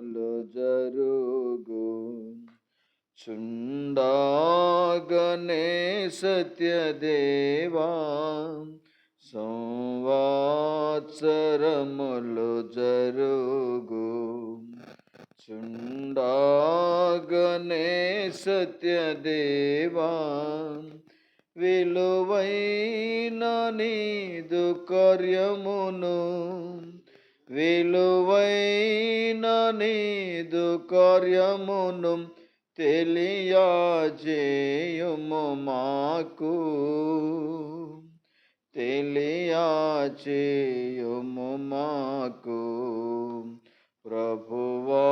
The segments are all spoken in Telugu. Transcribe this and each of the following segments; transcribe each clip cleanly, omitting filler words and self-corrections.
పరచములు జరుగు చుండాగనే సత్యదేవా సంవత్సరములు జరుగు చుండాగనే సత్యదేవా విలువైన నీదు కార్యమును విలువైన నీదు కార్యమును తెలియజేయుము మాకు తెలియజేయుము మాకు ప్రభువా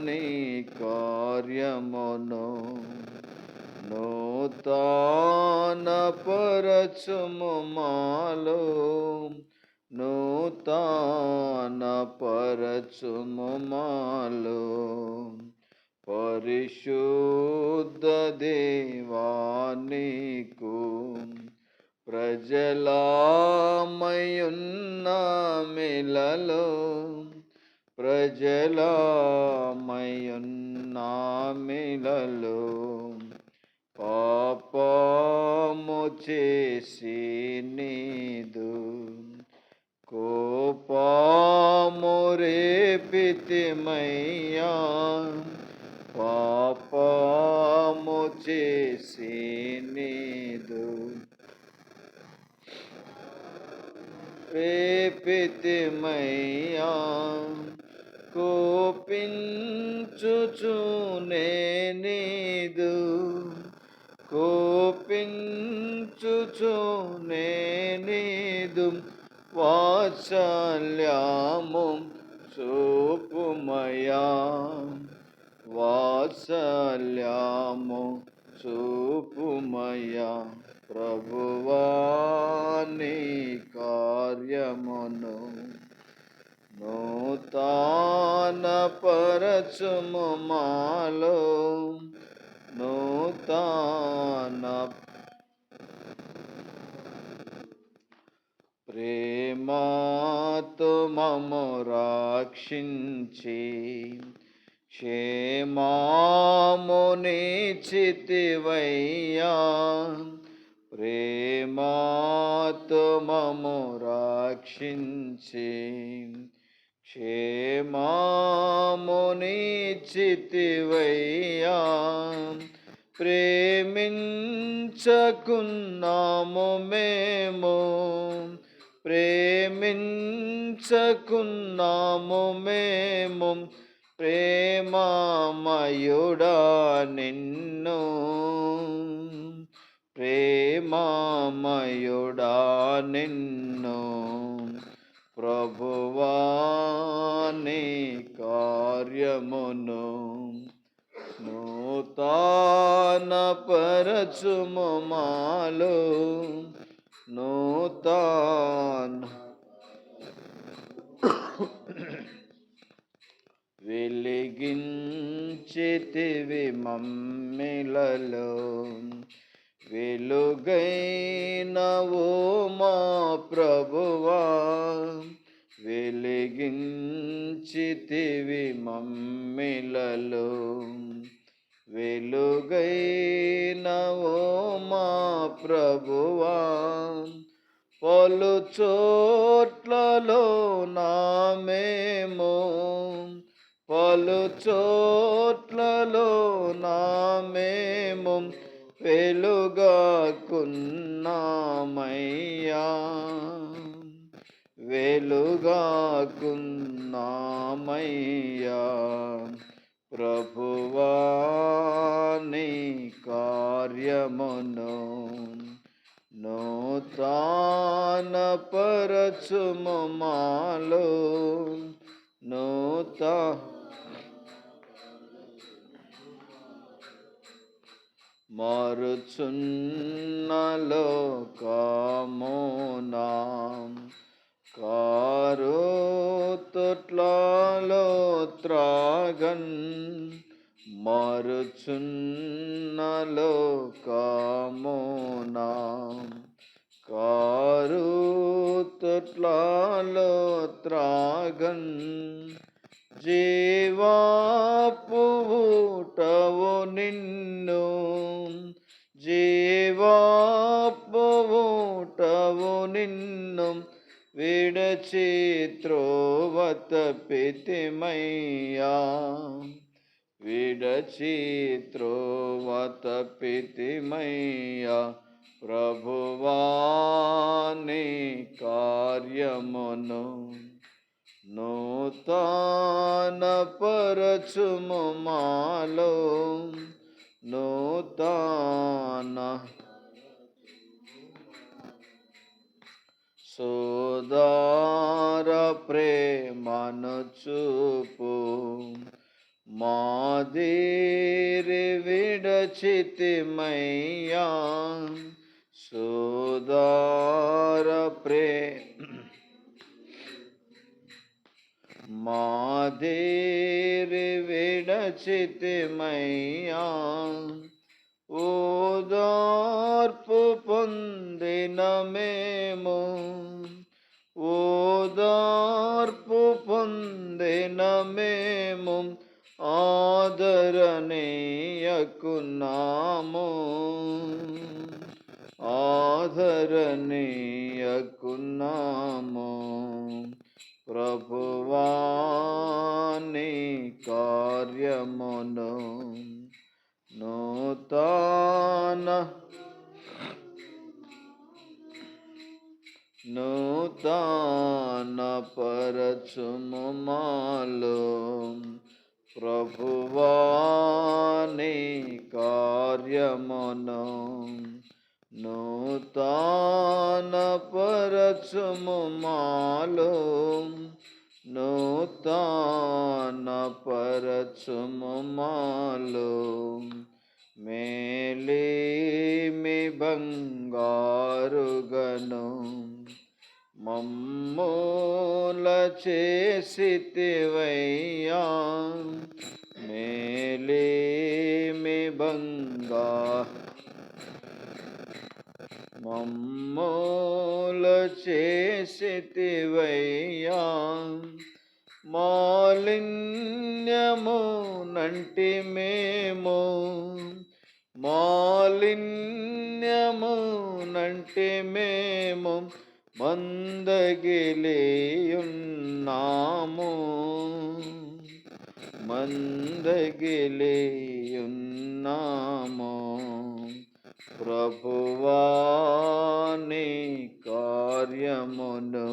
నీ కార్యమును నూతన పరచుము మాలో నూతన పరచుము మాలో పరిశుద్ధ దేవా నీకు ప్రజలామయున్న మిలలో ప్రజలామయున్న మిలలో పాపము చేసి నీదు కోపము రేపితిమయ్యా పాపము చేసి నీదు రేపితిమయ్యా కోపించుచునే నీదు కోపించుచునే నీదు వాత్సల్యము చూపుమయా వాత్సల్యము చూపుమయా ప్రభువా నీ కార్యమును నూతన పరచుము మాలో నూతన ప్రేమతో మమ్ము రక్షించి క్షేమమునిచ్చితివయ్యా ప్రేమతో మమ్ము రక్షించి క్షేమమునిచ్చితివయ్యా ప్రేమించకున్నాము మేము ప్రేమించకున్నాము మేము ప్రేమమయుడా నిన్ను ప్రేమమయుడా నిన్ను ప్రభువా నీ కార్యమును నూతన పరచుము మాలో నూతన వెలిగించితివి మమ్మిలలో వెలుగైనవో మా ప్రభువా వెలిగించితివి మమ్మిలలో వెలుగైనవో మా ప్రభువా పలు చోట్లలో నామేమో పలు చోట్లలో నామేమో వెలుగాకున్నామయ్యా వెలుగాకున్నామయ్యా ప్రభువా నీ కార్యమును నూతన పరచుము మాలో మారుచున్న లోకమునా కారు తొట్లలో త్రాగన్ మారుచున్న లోకమునా కారు తొట్లలో త్రాగన్ జీవాపు ఊటవు నిన్ను, జీవాపు ఊటవు నిన్ను విడచి త్రోవ తప్పితిమయ్యా, విడచి త్రోవ తప్పితిమయ్యా. ప్రభువా నీ కార్యమును నూతన పరచుము మాలో, నూతన సోదర ప్రేమను చూపు. మాదిరి విడచితిమయ్యా, సోదర మాదిరి విడచితిమయ్యా. ఓదార్పు పొందిన మేము, ఓదార్పు పొందిన మేము ఆదరణీయకున్నాము, ఆదరణీయకున్నాము. ప్రభువా నీ కార్యమును నూతన పరచుము మాలో. ప్రభువా నీ కార్యమును నూతన పరచుము మాలో, నూతన పరచుము మాలో. మేలిమి బంగారుగను మమ్ముల చేసితివయ్యా, మేలిమి మమ్ముల చేసితివయ్యా. మాలిన్యము నంటి మేము, మాలిన్యము నంటి మేము మందగిలియున్నాము, మందగిలియున్నాము. ప్రభువా నీ కార్యమును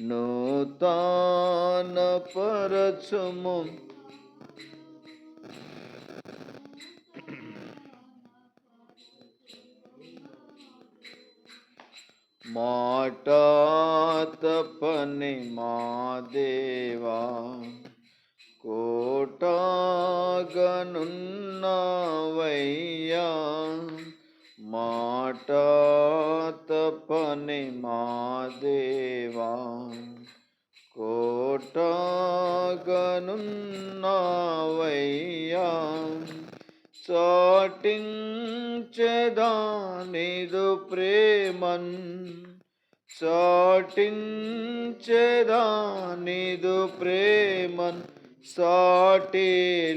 నూతన పరచుము, మాట తప్పని మా దేవా కోటగనున్నవయ్యా. మాట తప్పని మా దేవా కోటగనున్నవయ్యా. చాటించెదానిదు ప్రేమన్, చాటించెదానిదు ప్రేమన్ సాటి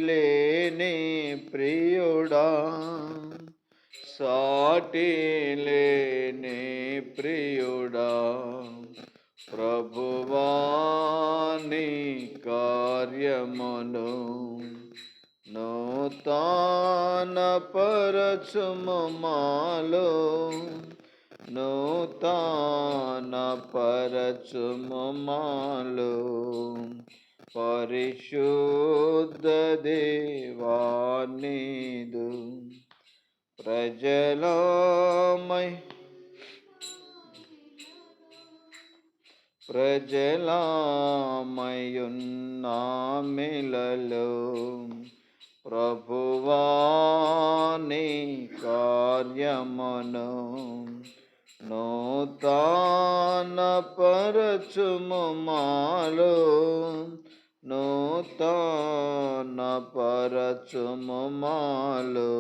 లేని ప్రియుడా, సాటి లేని ప్రియుడా. ప్రభువా నీ కార్యమును నూతన పరచుము మాలో, నూతన పరచుము మాలో. పరిశుద్ధ దేవా నీదు ప్రజలమయున్నామిలలో. ప్రభువా నీ కార్యమును నూతన పరచుము మాలో, నూతన పరచుము మాలో.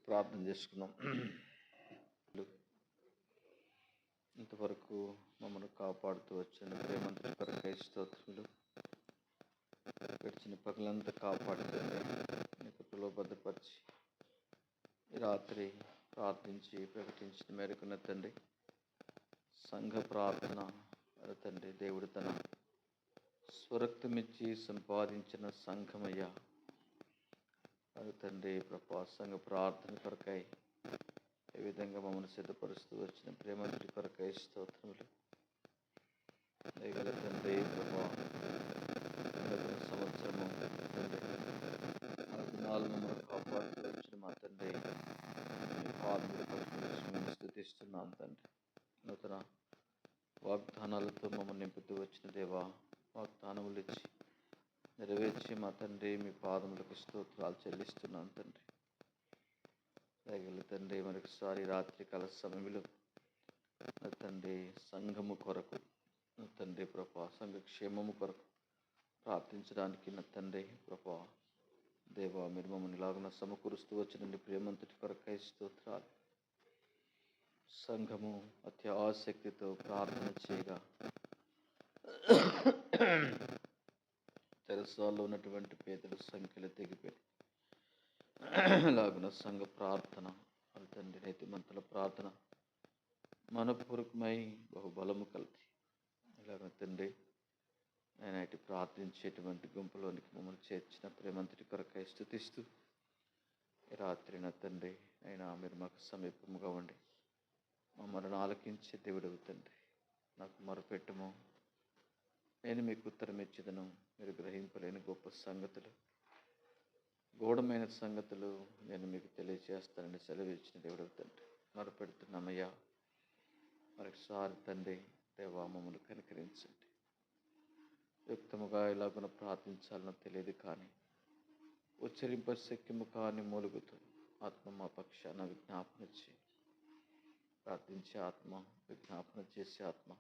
ప్రార్థన చేసుకున్నాం. ఇంతవరకు మమ్మల్ని కాపాడుతూ వచ్చిన ప్రేమంతటి కొరకై స్తోత్రములు. గడిచిన పగలంతా కాపాడుతుంది నీ కృపలో భద్రపరిచి ఈ రాత్రి ప్రార్థించి ప్రకటించిన మేరకున్న తండ్రి సంఘ ప్రార్థన తండ్రి దేవుడు తన స్వరక్తమిచ్చి సంపాదించిన సంఘమయ్యా తండ్రి ప్రభా సంఘ ప్రార్థన కొరకై ఏ విధంగా మమ్మల్ని సిద్ధపరుస్తూ వచ్చిన ప్రేమంతుడి కొరకై స్తోత్రములు దయగల తండ్రి ప్రభా సంవత్సరము తండ్రి ఆ దినాలు మమ్మల్ని కాపాడుతూ వచ్చిన మా తండ్రి మీ పాదములు పట్టుకుని మేము స్తుతిస్తున్నాం తండ్రి నూతన వాగ్దానాలతో మమ్మల్ని నింపుతూ వచ్చిన దేవా వాగ్దానములు ఇచ్చి నెరవేర్చి మా తండ్రి మీ పాదములకు స్తోత్రాలు చెల్లిస్తున్నాం తండ్రి దయగల తండ్రి మరొకసారి రాత్రి కాల సమయంలో నా తండ్రి సంఘము కొరకు నా తండ్రి ప్రభా సంఘ క్షేమము కొరకు ప్రార్థించడానికి నా తండ్రి ప్రభా దేవా మీరు మమ్మల్ని ఇలాగున సమకూరుస్తూ వచ్చిన ప్రేమంతుడి కొరకై స్తోత్రాలు సంఘము అతి ఆసక్తితో ప్రార్థన చేయగా తెరసాల్లో ఉన్నటువంటి పేదల సంఖ్యలు తెగిపోయి లాగున సంఘ ప్రార్థన వాళ్ళ తండ్రి నీతిమంతుల ప్రార్థన మనపూర్వకమై బహుబలము కలిపి ఇలాగ తండ్రి నేను ఇటు ప్రార్థించేటువంటి గుంపులోనికి మమ్మల్ని చేర్చిన ప్రేమంతుడి కొరకై స్తుతిస్తూ ఈ రాత్రి నా తండ్రి అయినా మీరు మాకు సమీపముగా ఉండి మమ్మల్ని ఆలకించే దేవుడు తండ్రి నాకు మొరపెట్టుము నేను మీకు ఉత్తరం ఇచ్చేదను మీరు గ్రహింపలేని గొప్ప సంగతులు గూఢమైన సంగతులు నేను మీకు తెలియజేస్తానని సెలవు ఇచ్చిన దేవుడు తండ్రి మొరపెడుతున్నామయ్యా మరొకసారి తండ్రి దేవా మమ్మల్ని కనికరించండి యుక్తముగా ఇలాగున ప్రార్థించాలనో తెలియదు కానీ ఉచ్చరింప శక్యము కాని మూలుగుతూ ఆత్మ మా పక్షాన విజ్ఞాపన చేయి ప్రార్థించే ఆత్మ విజ్ఞాపన చేసే ఆత్మ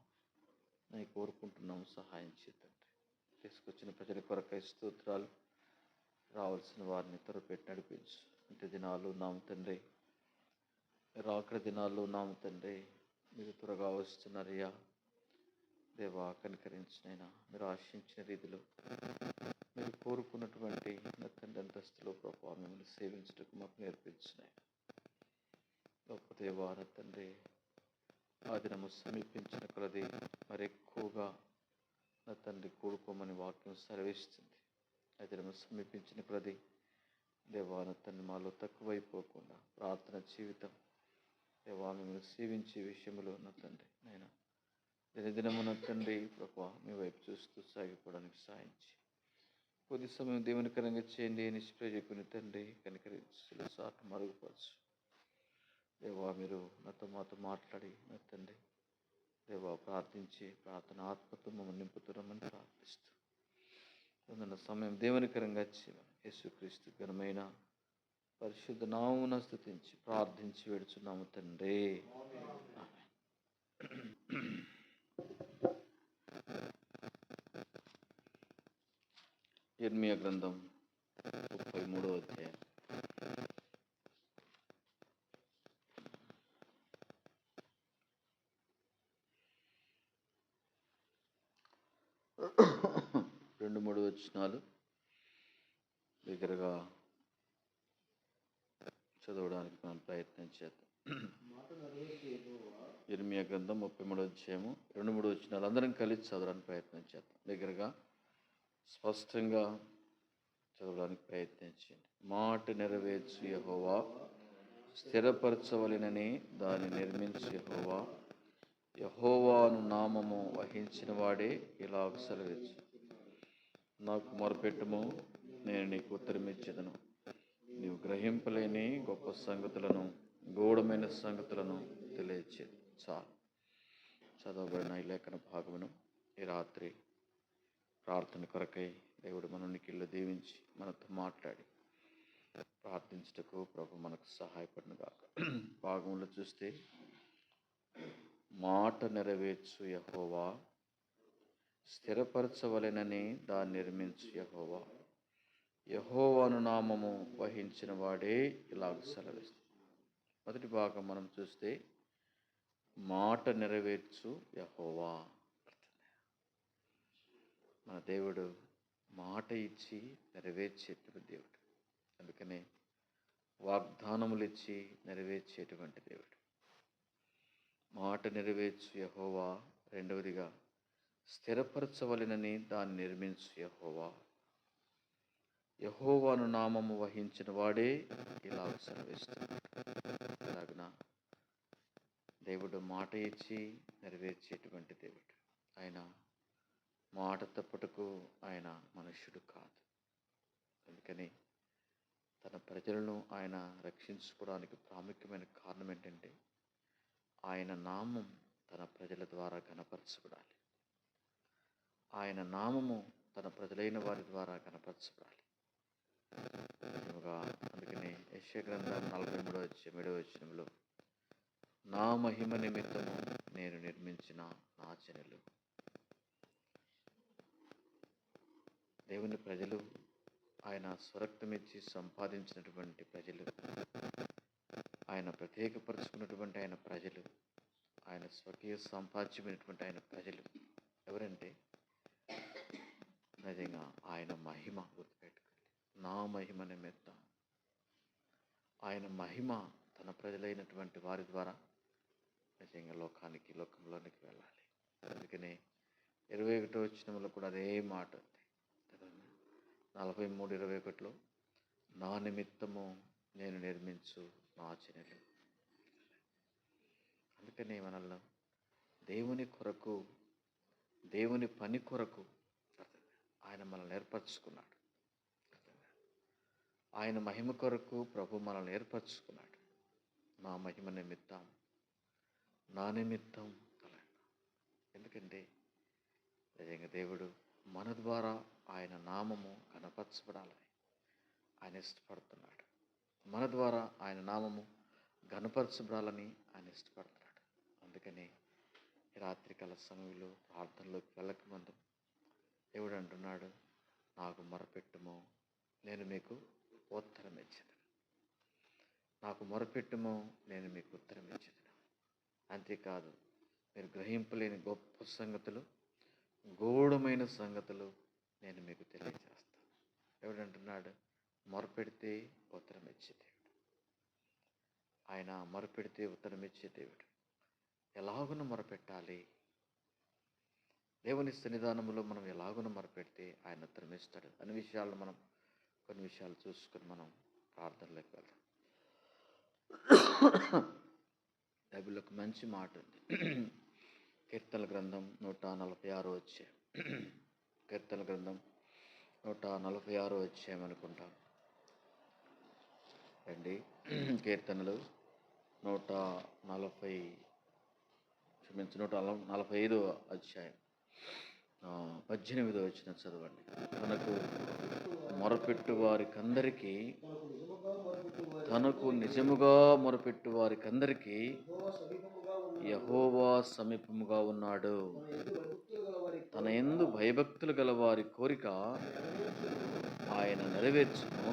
నేను కోరుకుంటున్నాము సహాయం చేతండి తీసుకొచ్చిన ప్రజల కొరకై స్తోత్రాలు రావాల్సిన వారిని త్వరపెట్టి నడిపించు ఇంటి దినాలు ఉన్నాము తండ్రి రాకడ దినాల్లో ఉన్నాము తండ్రి మీరు త్వరగా వస్తున్నారయ్యా దేవా కనికరించినైనా మీరు ఆశించిన రీతిలో మీరు కోరుకున్నటువంటి నా తండ్రి అంతస్తులో ప్రభావం మిమ్మల్ని సేవించటకు మాకు నేర్పించినాయి గొప్ప దేవా నా తండ్రి ఆ దినము సమీపించిన కొలది మరెక్కువగా నా తండ్రి కూడుకోమని వాక్యం సెలవిస్తుంది ఆ దినము సమీపించిన కొలది దేవా నా తండ్రి మాలో తక్కువైపోకుండా ప్రార్థన జీవితం దేవా మిమ్మల్ని సేవించే విషయంలో నా తండ్రి నేను దినదినము నా తండ్రి ప్రభా మీ వైపు చూస్తూ సాగిపోవడానికి సాయించి కొద్ది సమయం దేవునికరంగా చేయండి నిష్ప్రయోజకుని తండ్రి కనికరించి సాటు మరుగుపరచు దేవా మీరు నాతో మాతో మాట్లాడి నా తండ్రి దేవా ప్రార్థించి ప్రార్థన ఆత్మతో మమ్మల్ని నింపుతున్నామని ప్రార్థిస్తూ ఉన్న సమయం దేవునికరంగా యేసుక్రీస్తు ఘనమైన పరిశుద్ధ నామమున స్తుతించి ప్రార్థించి వేడుచున్నాము తండ్రి ఇర్మియా గ్రంథం 33వ అధ్యాయం రెండు మూడు వచనాలు దగ్గరగా చదవడానికి మనం ప్రయత్నం చేద్దాం. ఇర్మియా గ్రంథం 33వ అధ్యాయము 2-3 వచనాలు అందరం కలిసి చదవడానికి ప్రయత్నం చేద్దాం. దగ్గరగా స్పష్టంగా చదవడానికి ప్రయత్నించండి. మాట నెరవేర్చు యెహోవా, స్థిరపరచవలెనని దాన్ని నిర్మించు యెహోవా, యెహోవాను నామము వహించిన వాడే ఇలాగ సెలవిచ్చు, నాకు మొరపెట్టుము, నేను నీకు ఉత్తరం ఇచ్చేదను. నీవు గ్రహింపలేని గొప్ప సంగతులను గూఢమైన సంగతులను తెలియచేది. చాలు చదవబడిన ఈ లేఖన భాగమును ఈ రాత్రి ప్రార్థన కొరకై దేవుడు మననికిళ్ళు దీవించి మనతో మాట్లాడి ప్రార్థించుటకు ప్రభు మనకు సహాయపడిన గాక. భాగంలో చూస్తే మాట నెరవేర్చు యెహోవా, స్థిరపరచవలెనని దాన్ని నిర్మించు యెహోవా, యెహోవాను నామము వహించిన వాడే ఇలాగ సెలవిస్తుంది. మొదటి భాగం మనం చూస్తే మాట నెరవేర్చు యెహోవా. మన దేవుడు మాట ఇచ్చి నెరవేర్చేటువంటి దేవుడు. అందుకనే వాగ్దానములు ఇచ్చి నెరవేర్చేటువంటి దేవుడు. మాట నెరవేర్చు యెహోవా. రెండవదిగా స్థిరపరచవలెనని దాన్ని నిర్మించు యెహోవా. యెహోవాను నామము వహించిన వాడే ఇలా సెలవిస్తున్నాడు. అలాగున దేవుడు మాట ఇచ్చి నెరవేర్చేటువంటి దేవుడు. ఆయన మాట తప్పుటకు ఆయన మనుష్యుడు కాదు. అందుకని తన ప్రజలను ఆయన రక్షించుకోవడానికి ప్రాముఖ్యమైన కారణం ఏంటంటే ఆయన నామం తన ప్రజల ద్వారా కనపరచబడాలి. ఆయన నామము తన ప్రజలైన వారి ద్వారా కనపరచబడాలి. అందుకని యెషయా గ్రంథం 43:7 నా మహిమ నిమిత్తము నేను నిర్మించిన నా జనులు. దేవుని ప్రజలు, ఆయన స్వరక్తమిచ్చి సంపాదించినటువంటి ప్రజలు, ఆయన ప్రత్యేకపరుచుకున్నటువంటి ఆయన ప్రజలు, ఆయన స్వకీయ సంపాద్యమైనటువంటి ఆయన ప్రజలు ఎవరంటే నిజంగా ఆయన మహిమ. గుర్తుపెట్టుకోండి, నా మహిమ నిమిత్తం. ఆయన మహిమ తన ప్రజలైనటువంటి వారి ద్వారా నిజంగా లోకంలోనికి వెళ్ళాలి. అందుకనే 21వ వచనంలో కూడా అదే మాట ఉంది. 43:21 నా నిమిత్తము నేను నిర్మించు నా జనులు. అందుకనే మనల్ని దేవుని కొరకు, దేవుని పని కొరకు ఆయన మనల్ని ఏర్పరచుకున్నాడు. ఆయన మహిమ కొరకు ప్రభు మనల్ని ఏర్పరచుకున్నాడు. నా మహిమ నిమిత్తం, నా నిమిత్తం. ఎందుకంటే నిజంగా దేవుడు మన ద్వారా ఆయన నామము కనపరచబడాలని ఆయన ఇష్టపడుతున్నాడు. మన ద్వారా ఆయన నామము ఘనపరచబడాలని ఆయన ఇష్టపడుతున్నాడు. అందుకని రాత్రికాల సమయంలో ప్రార్థనలోకి వెళ్ళకముందు దేవుడు అంటున్నాడు, నాకు మొరపెట్టుము నేను మీకు ఉత్తరం ఇచ్చేదను. నాకు మొరపెట్టుము నేను మీకు ఉత్తరం ఇచ్చేదను. అంతేకాదు, మీరు గ్రహింపలేని గొప్ప సంగతులు, గూఢమైన సంగతులు నేను మీకు తెలియజేస్తాను. ఎవడంటున్నాడు? మొరపెడితే ఉత్తరం ఇచ్చే దేవుడు. ఆయన మొరపెడితే ఉత్తరం ఇచ్చే దేవుడు. ఎలాగున మొరపెట్టాలి? దేవుని సన్నిధానంలో మనం ఎలాగున మొరపెడితే ఆయన ఉత్తరం ఇస్తాడు అనే విషయాలను మనం కొన్ని విషయాలు చూసుకొని మనం ప్రార్థనలోకి వెళ్దాం. బైబిల్లో ఒక మంచి మాట ఉంది. కీర్తనల గ్రంథం 146 అధ్యాయం. కీర్తనల గ్రంథం 146 అధ్యాయం అనుకుంటాం. రండి, కీర్తనలు 145 అధ్యాయం 18 వచనం చదవండి. తనకు మొరపెట్టు వారికందరికీ, తనకు నిజముగా మొరపెట్టు వారికందరికీ యెహోవా సమీపముగా ఉన్నాడు. తన యందు భయభక్తులు గల వారి కోరిక ఆయన నెరవేర్చును.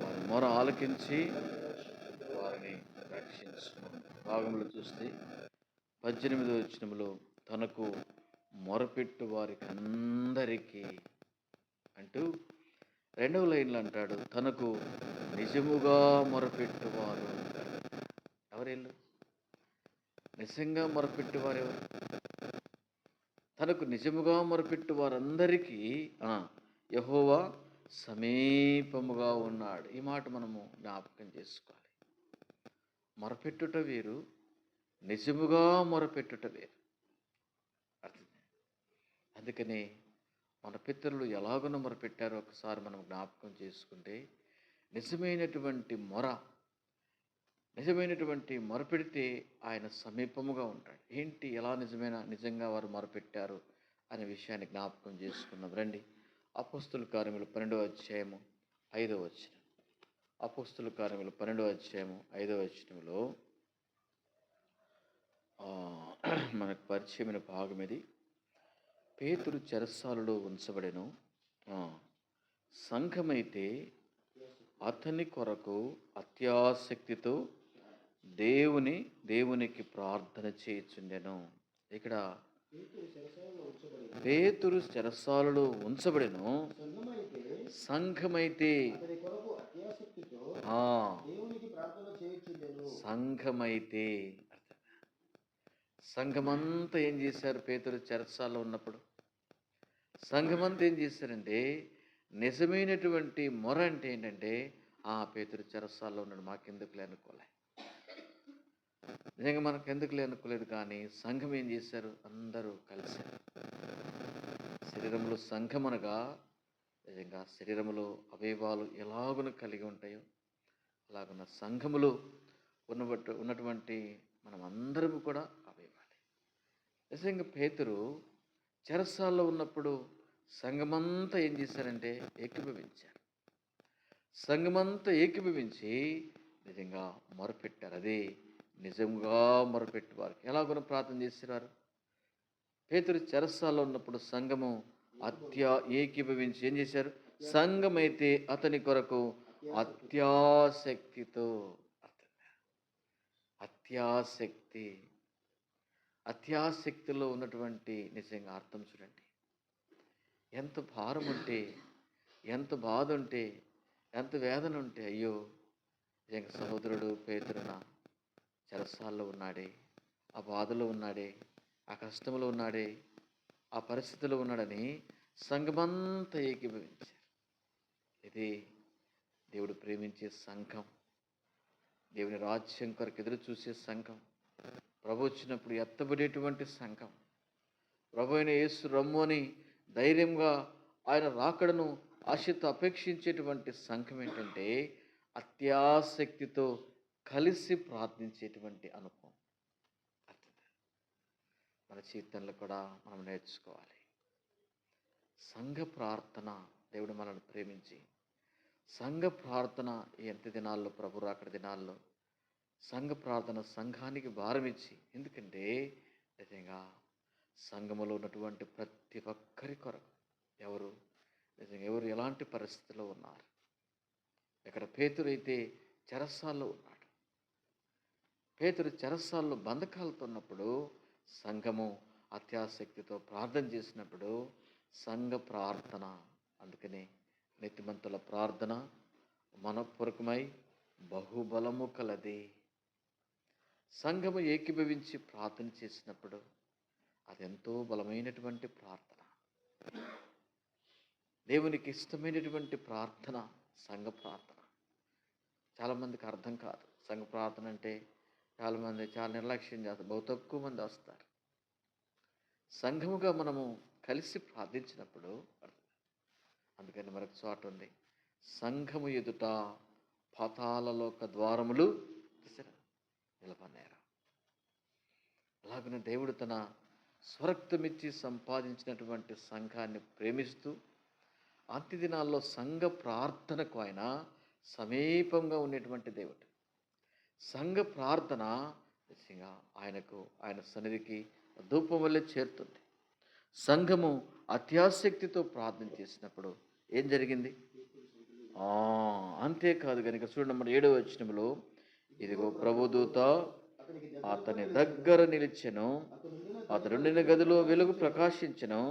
వారి మొర ఆలకించి వారిని రక్షించును. భాగంలో చూస్తే 18వ వచనంలో తనకు మొరపెట్టు వారికి అందరికీ అంటూ 2వ లైన్లో అంటాడు, తనకు నిజముగా మొరపెట్టువారు. ఎవరెళ్ళు నిజంగా మొరపెట్టువారు ఎవరు? తనకు నిజముగా మొరపెట్టు వారందరికీ యెహోవా సమీపముగా ఉన్నాడు. ఈ మాట మనము జ్ఞాపకం చేసుకోవాలి. మొరపెట్టుట వేరు, నిజముగా మొరపెట్టుట వేరు. అందుకని మన పితరులు ఎలాగనో మొరపెట్టారో ఒకసారి మనం జ్ఞాపకం చేసుకుంటే నిజమైనటువంటి మొరపెడితే ఆయన సమీపముగా ఉంటాడు. ఏంటి, ఎలా నిజంగా వారు మొరపెట్టారు అనే విషయాన్ని జ్ఞాపకం చేసుకున్నాం. రండి, అపోస్తుల కార్యములు 12వ అధ్యాయము 5వ వచనం. అపోస్తుల కార్యములు 12వ అధ్యాయము 5వ వచనంలో మనకు పరిచయమైన భాగం ఇది. పేతురు చెరసాలలో ఉంచబడెను. సంఘమైతే అతని కొరకు అత్యాసక్తితో దేవునికి ప్రార్థన చేయుచుండెను. ఇక్కడ పేతురు చెరసాలలో ఉంచబడెను. సంఘమైతే ఆ, సంఘమైతే సంఘమంతా ఏం చేశారు? పేతురు చెరసాలలో ఉన్నప్పుడు సంఘమంతా ఏం చేశారంటే, నిజమైనటువంటి మొర అంటే ఏంటంటే, పేతురు చెరసాలలో ఉన్నాడు, మాకెందుకులే అనుకోలే. నిజంగా మనకెందుకులే అనుకోలేదు, కానీ సంఘం ఏం చేశారు? అందరూ కలిశారు. శరీరంలో సంఘం అనగా నిజంగా శరీరంలో అవయవాలు ఎలాగున కలిగి ఉంటాయో అలాగున్న సంఘములో ఉన్నటువంటి మనం అందరము కూడా అవయవాలే. నిజంగా పేతురు చెరసాల్లో ఉన్నప్పుడు సంఘమంతా ఏం చేశారంటే ఏకీభవించారు. సంఘమంతా ఏకీభవించి నిజంగా మొరపెట్టారు. అదే నిజంగా మొరపెట్టి వారికి ఎలాగో ప్రార్థన చేసేవారు. పేతురు చెరసాల్లో ఉన్నప్పుడు సంఘము ఏకీభవించి ఏం చేశారు? సంఘమైతే అతని కొరకు అత్యాసక్తితో, అత్యాసక్తిలో ఉన్నటువంటి నిజంగా అర్థం చూడండి. ఎంత భారం ఉంటే, ఎంత బాధ ఉంటే, ఎంత వేదన ఉంటే, అయ్యో నిజంగా సహోదరుడు పేతురున చెరసాల్లో ఉన్నాడే, ఆ బాధలో ఉన్నాడే, ఆ కష్టంలో ఉన్నాడే, ఆ పరిస్థితిలో ఉన్నాడని సంఘమంతా ఏకీభవించారు. ఇది దేవుడు ప్రేమించే సంఘం, దేవుని రాజ్యం కొరకు ఎదురు చూసే సంఘం, ప్రభు వచ్చినప్పుడు ఎత్తబడేటువంటి సంఘం, ప్రభు అయిన యేసు రమ్ము అని ధైర్యంగా ఆయన రాకడను ఆశతో అపేక్షించేటువంటి సంఘం ఏంటంటే అత్యాసక్తితో కలిసి ప్రార్థించేటువంటి అనుభవం. మన జీవితంలో కూడా మనం నేర్చుకోవాలి. సంఘ ప్రార్థన, దేవుడు మనల్ని ప్రేమించి సంఘ ప్రార్థన ఎంత దినాల్లో, ప్రభు రాకడ దినాల్లో సంఘ ప్రార్థన సంఘానికి భారం ఇచ్చి, ఎందుకంటే నిజంగా సంఘములో ఉన్నటువంటి ప్రతి ఒక్కరి కొరకు ఎవరు ఎలాంటి పరిస్థితుల్లో ఉన్నారు. ఇక్కడ పేతురు అయితే చెరసాల్లో ఉన్నాడు. పేతురు చెరసాల్లో బంధకాలతో ఉన్నప్పుడు సంఘము అత్యాసక్తితో ప్రార్థన చేసినప్పుడు సంఘ ప్రార్థన, అందుకనే నీతిమంతుల ప్రార్థన మనఃపూర్వకమై బహుబలము కలది. సంఘము ఏకీభవించి ప్రార్థన చేసినప్పుడు అదెంతో బలమైనటువంటి ప్రార్థన, దేవునికి ఇష్టమైనటువంటి ప్రార్థన సంఘ ప్రార్థన. చాలామందికి అర్థం కాదు సంఘ ప్రార్థన అంటే. చాలామంది చాలా నిర్లక్ష్యం చేస్తారు, బహు తక్కువ మంది వస్తారు. సంఘముగా మనము కలిసి ప్రార్థించినప్పుడు, అందుకని మరొక చోట ఉంది, సంఘము ఎదుట పాతాళలోక ద్వారములు నిలబడినారు. అలాగనే దేవుడు తన స్వరక్తమిచ్చి సంపాదించినటువంటి సంఘాన్ని ప్రేమిస్తూ అంత్య దినాల్లో సంఘ ప్రార్థనకు ఆయన సమీపంగా ఉండేటువంటి దేవుడు. సంఘ ప్రార్థన నిజంగా ఆయన సన్నిధికి ధూపం వల్లే చేరుతుంది. సంఘము అత్యాసక్తితో ప్రార్థన చేసినప్పుడు ఏం జరిగింది? అంతేకాదు కనుక చూడండి, మరి 7వ వచనంలో, ఇదిగో ప్రభుదూత అతని దగ్గర నిలిచెను, అతడుండిన గదిలో వెలుగు ప్రకాశించెను.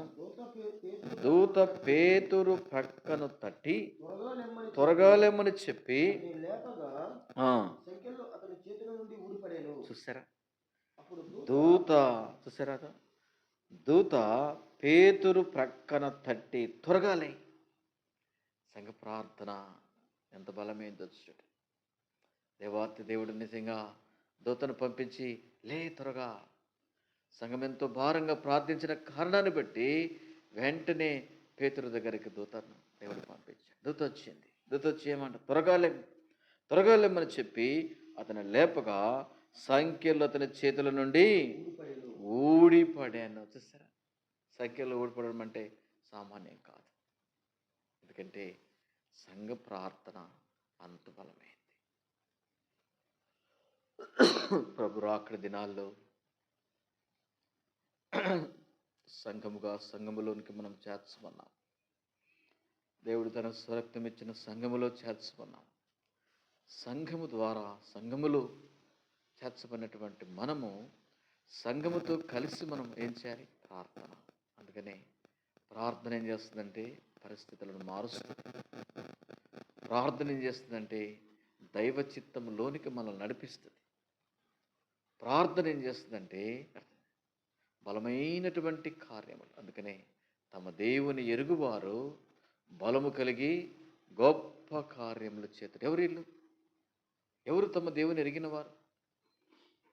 దూత పేతురు ప్రక్కను తట్టి త్వరగా లెమ్మని చెప్పి, చూసారా దూత పేతురు ప్రక్కన తట్టి త్వరగా లే. సంఘ ప్రార్థన ఎంత బలమైందో చూడండి. దేవాతి దేవుడు నిజంగా దూతను పంపించి, లే త్వరగా. సంఘం ఎంతో భారంగా ప్రార్థించిన కారణాన్ని బట్టి వెంటనే పేతురు దగ్గరికి దూతను దేవుడు పంపించాడు. దూత వచ్చింది. దూత వచ్చి ఏమంట, త్వరగా లేమని చెప్పి అతను లేపగా సంఖ్యలు అతని చేతుల నుండి ఊడిపడాను. చూసారా, సంఖ్యలో ఊడిపడడం అంటే సామాన్యం కాదు. ఎందుకంటే సంఘ ప్రార్థన అంత బలమైంది. ప్రభు రాకడ దినాల్లో సంఘములోనికి మనం చేర్చమన్నాం. దేవుడు తన స్వరక్తం ఇచ్చిన సంఘములో చేర్చమన్నాం. సంఘము ద్వారా సంఘములో చేర్చబడినటువంటి మనము సంఘముతో కలిసి మనం ఏం చేయాలి? ప్రార్థన. అందుకనే ప్రార్థన ఏం చేస్తుందంటే పరిస్థితులను మారుస్తుంది. ప్రార్థన ఏం చేస్తుందంటే దైవ చిత్తంలోనికి మనల్ని నడిపిస్తుంది. ప్రార్థన ఏం చేస్తుందంటే బలమైనటువంటి కార్యములు. అందుకనే తమ దేవుని ఎరుగువారు బలము కలిగి గొప్ప కార్యములు చేతుడు. ఎవరు తమ దేవుని ఎరిగిన వారు?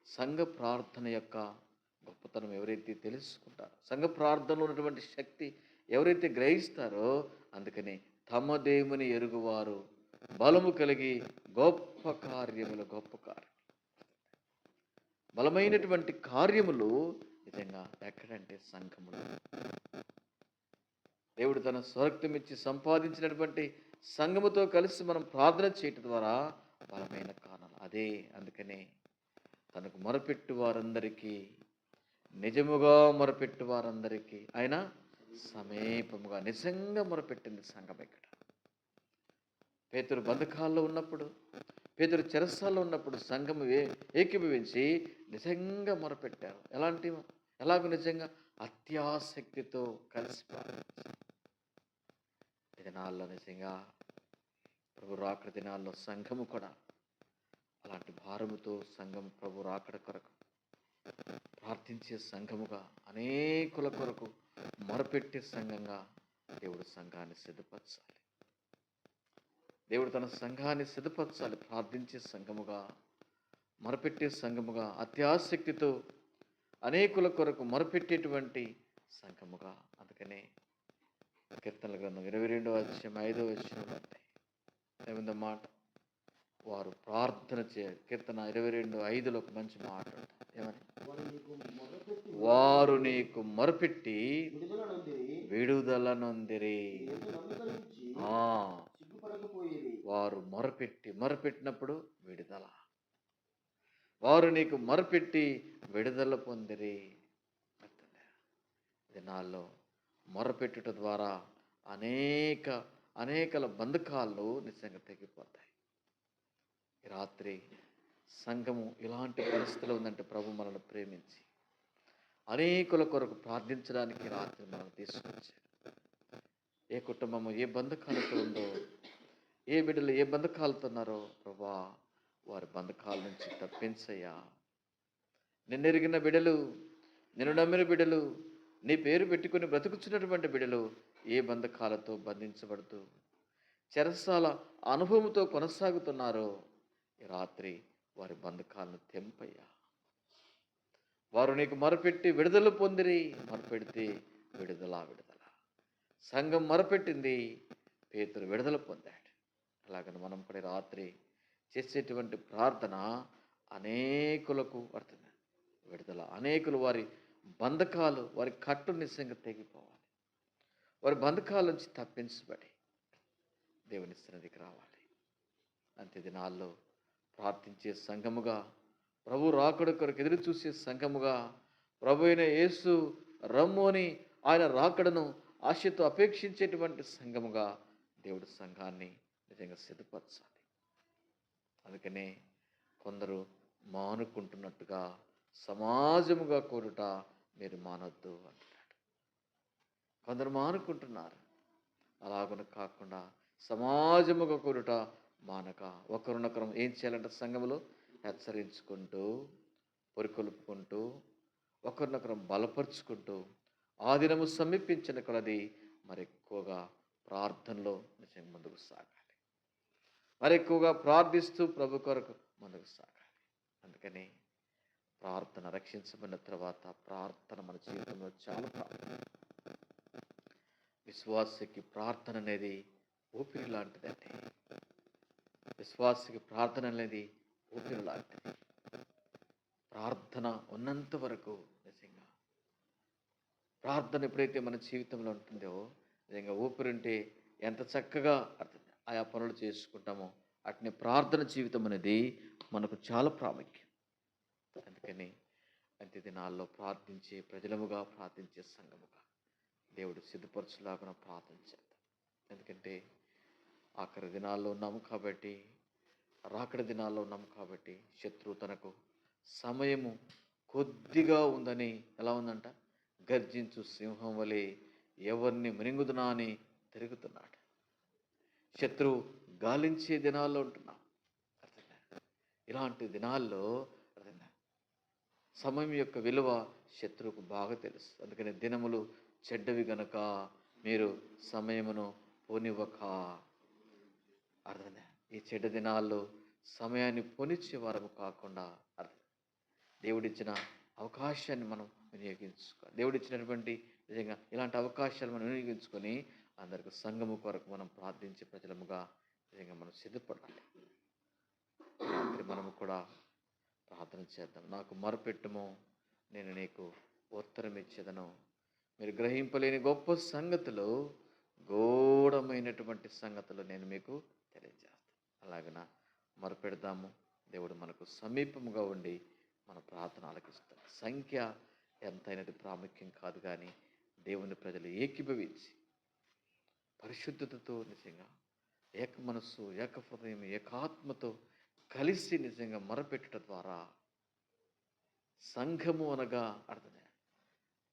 సంఘ ప్రార్థన యొక్క గొప్పతనం ఎవరైతే తెలుసుకుంటారో, సంఘ ప్రార్థనలో ఉన్నటువంటి శక్తి ఎవరైతే గ్రహిస్తారో, అందుకని తమ దేవుని ఎరుగువారు బలము కలిగి గొప్ప కార్యములు. బలమైనటువంటి కార్యములు నిజంగా ఎక్కడంటే సంఘములు. దేవుడు తన స్వరక్తం ఇచ్చి సంపాదించినటువంటి సంఘముతో కలిసి మనం ప్రార్థన చేయటం ద్వారా బలమైన కారణాలు అదే. అందుకనే తనకు మొరపెట్టు వారందరికీ, నిజముగా మొరపెట్టు వారందరికీ ఆయన సమీపముగా నిజంగా మొరపెట్టింది సంఘం. ఇక్కడ పేతురు బంధకాల్లో ఉన్నప్పుడు, పేతురు చెరసాల్లో ఉన్నప్పుడు సంఘము ఏకీభవించి నిజంగా మొరపెట్టారు. ఎలాగో నిజంగా అత్యాసక్తితో కలిసి ఈ దినాల్లో నిజంగా ప్రభు రాకడ దినాల్లో సంఘము కూడా అలాంటి భారముతో సంఘం ప్రభు రాకడ కొరకు ప్రార్థించే సంఘముగా, అనేకుల కొరకు మొరపెట్టే సంఘంగా దేవుడు సంఘాన్ని సిద్ధపరచాలి. దేవుడు తన సంఘాన్ని సిద్ధపరచాలి. ప్రార్థించే సంఘముగా, మొరపెట్టే సంఘముగా, అత్యాసక్తితో అనేకుల కొరకు మొరపెట్టేటువంటి సంఘముగా. అందుకనే కీర్తనల గ్రంథం 22వ అధ్యాయం 5వ వచనంలో ఏముందో మాట, వారు ప్రార్థన కీర్తన 22:5లో ఒక మంచి మాట ఉంటుంది. ఏమని? వారు నీకు మొరపెట్టి విడుదల నొందిరి. వారు మొరపెట్టినప్పుడు విడుదల. వారు నీకు మొరపెట్టి విడుదల పొందిరి. దినాల్లో మొరపెట్టుట ద్వారా అనేకల బంధకాలు నిజంగా తెగిపోతాయి. ఈ రాత్రి సంఘము ఇలాంటి పరిస్థితులు ఉందంటే ప్రభు మనల్ని ప్రేమించి అనేకుల కొరకు ప్రార్థించడానికి రాత్రి మనల్ని తీసుకొచ్చారు. ఏ కుటుంబము ఏ బంధకాలతో ఉందో, ఏ బిడ్డలు ఏ బంధకాలతో ఉన్నారో ప్రభా, వారి బంధకాల నుంచి తప్పించయ్యా. నిన్నెరిగిన బిడ్డలు, నిన్ను నమ్మిన బిడ్డలు, నీ పేరు పెట్టుకుని బ్రతుకుతున్నటువంటి బిడ్డలు ఏ బంధకాలతో బంధించబడుతూ చెరసాల అనుభవంతో కొనసాగుతున్నారో, ఈ రాత్రి వారి బంధకాలను తెంపయ్యా. వారు నీకు మొరపెట్టి విడుదల పొందిరి. మొరపెడితే విడుదల. సంఘం మొరపెట్టింది, పేతురు విడుదల పొందాడు. అలాగని మనం కూడా రాత్రి చేసేటువంటి ప్రార్థన అనేకులకు విడుదల, అనేకులు వారి బంధకాలు, వారి కట్టు నిజంగా తెగిపోవాలి. వారి బంధకాల నుంచి తప్పించబడి దేవుని సన్నిధికి రావాలి. అంతే దినాల్లో ప్రార్థించే సంఘముగా, ప్రభు రాకడ కొరకు ఎదురు చూసే సంఘముగా, ప్రభు అయిన యేసు రమ్ము అని ఆయన రాకడను ఆశతో అపేక్షించేటువంటి సంఘముగా దేవుడు సంఘాన్ని నిజంగా సిద్ధపరచాలి. అందుకనే కొందరు మానుకుంటున్నట్టుగా సమాజముగా కోరుట మీరు మానొద్దు అంటున్నాడు. కొందరు మానుకుంటున్నారు. అలాగను కాకుండా సమాజముగా కోరుట మానక ఒకరినొకరు ఏం చేయాలంటే సంఘములో హెచ్చరించుకుంటూ, పొరికొల్పుకుంటూ, ఒకరినొకరు బలపరుచుకుంటూ ఆ దినము సమీపించిన కొలది మరి ఎక్కువగా ప్రార్థనలో నిజంగా ముందుకు సాగాలి. మరి ఎక్కువగా ప్రార్థిస్తూ ప్రభు కొరకు ముందుకు సాగాలి. అందుకని ప్రార్థన రక్షించబడిన తర్వాత ప్రార్థన మన జీవితంలో చాలా ప్రార్థన. విశ్వాసకి ప్రార్థన అనేది ఊపిరి లాంటిదండి. విశ్వాసకి ప్రార్థన అనేది ఊపిరి లాంటిది. ప్రార్థన ఉన్నంత వరకు నిజంగా ప్రార్థన ఎప్పుడైతే మన జీవితంలో ఉంటుందో, నిజంగా ఊపిరింటే ఎంత చక్కగా ఆయా పనులు చేసుకుంటామో అట్నే ప్రార్థన జీవితం అనేది మనకు చాలా ప్రాముఖ్యం. అందుకని అంత్య దినాల్లో ప్రార్థించే ప్రజలముగా, ప్రార్థించే సంఘముగా దేవుడు సిద్ధపరచులాగా ప్రార్థన చేద్దాం. ఎందుకంటే ఆఖరి దినాల్లో ఉన్నాము కాబట్టి, రాకడ దినాల్లో ఉన్నాము కాబట్టి, శత్రువు తనకు సమయము కొద్దిగా ఉందని ఎలా ఉందంట గర్జించు సింహం వలె ఎవరిని మృంగుదునా అని తిరుగుతున్నాడు. శత్రువు గాలించే దినాల్లో ఉంటున్నాం. ఇలాంటి దినాల్లో సమయం యొక్క విలువ శత్రువుకు బాగా తెలుసు. అందుకని దినములు చెడ్డవి గనక మీరు సమయమును పోనివ్వక. అర్థమైందా? ఈ చెడ్డ దినాల్లో సమయాన్ని పోనిచ్చే వారము కాకుండా దేవుడిచ్చిన అవకాశాన్ని మనం వినియోగించుకోవాలి. దేవుడిచ్చినటువంటి నిజంగా ఇలాంటి అవకాశాలు మనం వినియోగించుకొని అందరికి సంఘము కొరకు మనం ప్రార్థించే ప్రజలముగా నిజంగా మనం సిద్ధపడాలి. రాత్రి మనము కూడా ప్రార్థన చేద్దాం. నాకు మొరపెట్టుము, నేను నీకు ఉత్తరం ఇచ్చేదను. మీరు గ్రహింపలేని గొప్ప సంగతులు, ఘోరమైనటువంటి సంగతులు నేను మీకు తెలియజేస్తాను. అలాగన మొరపెడదాము. దేవుడు మనకు సమీపముగా ఉండి మన ప్రార్థన ఆలకిస్తాడు. సంఖ్య ఎంతైనది ప్రాముఖ్యం కాదు, కానీ దేవుని ప్రజలు ఏకీభవించి పరిశుద్ధతతో నిజంగా ఏక మనస్సు, ఏక హృదయం, ఏకాత్మతో కలిసి నిజంగా మొరపెట్టడం ద్వారా సంఘము అనగా అర్థమే.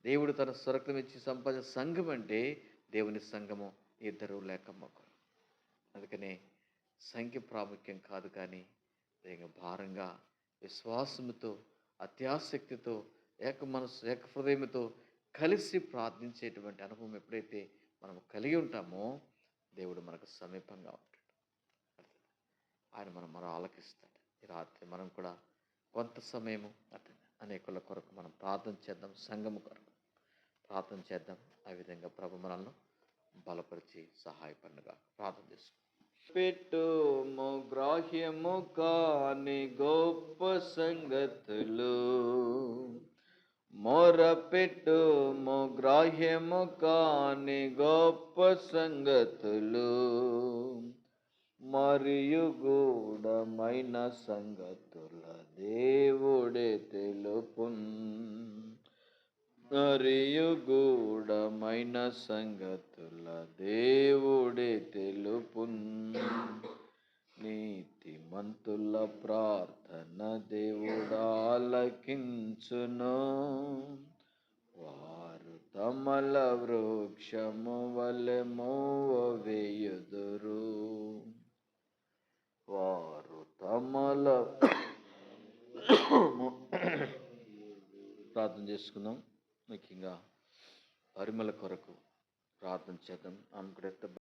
దేవుడు తన స్వరక్తం ఇచ్చి సంపాదించిన సంఘం అంటే దేవుని సంఘము ఇద్దరు లేక ముగ్గురు. అందుకనే సంఖ్య ప్రాముఖ్యం కాదు, కానీ నిజంగా భారంగా విశ్వాసముతో, అత్యాసక్తితో, ఏక మనస్సు, ఏక హృదయంతో కలిసి ప్రార్థించేటువంటి అనుభవం ఎప్పుడైతే మనం కలిగి ఉంటామో దేవుడు మనకు సమీపంగా ఉంటాడు. ఆయన మనం ఆలకిస్తాడు. ఈ రాత్రి మనం కూడా కొంత సమయము అనేకుల కొరకు మనం ప్రార్థన చేద్దాం. సంఘము కొరకు ప్రార్థన చేద్దాం. ఆ విధంగా ప్రభు మనల్ని బలపరిచి సహాయపడినగా ప్రార్థన చేసుకుంటాం. పెట్టుము గ్రాహ్యము కాని గొప్ప సంగతులు, మొరపెట్టుము గ్రాహ్యము కాని గొప్ప సంగతులు, మరియు గూఢమైన సంగతుల దేవుడే తెలుపున్. మరియు గూఢమైన సంగతుల దేవుడే తెలుపున్. నీతిమంతుల ప్రార్థన దేవుడాలకించును. వారు తమల వృక్షము వలె మోవేయుదురు. వారు తమల ప్రార్థన చేసుకుందాం. ముఖ్యంగా పరిమళ కొరకు ప్రార్థన చేద్దాం. ఆమె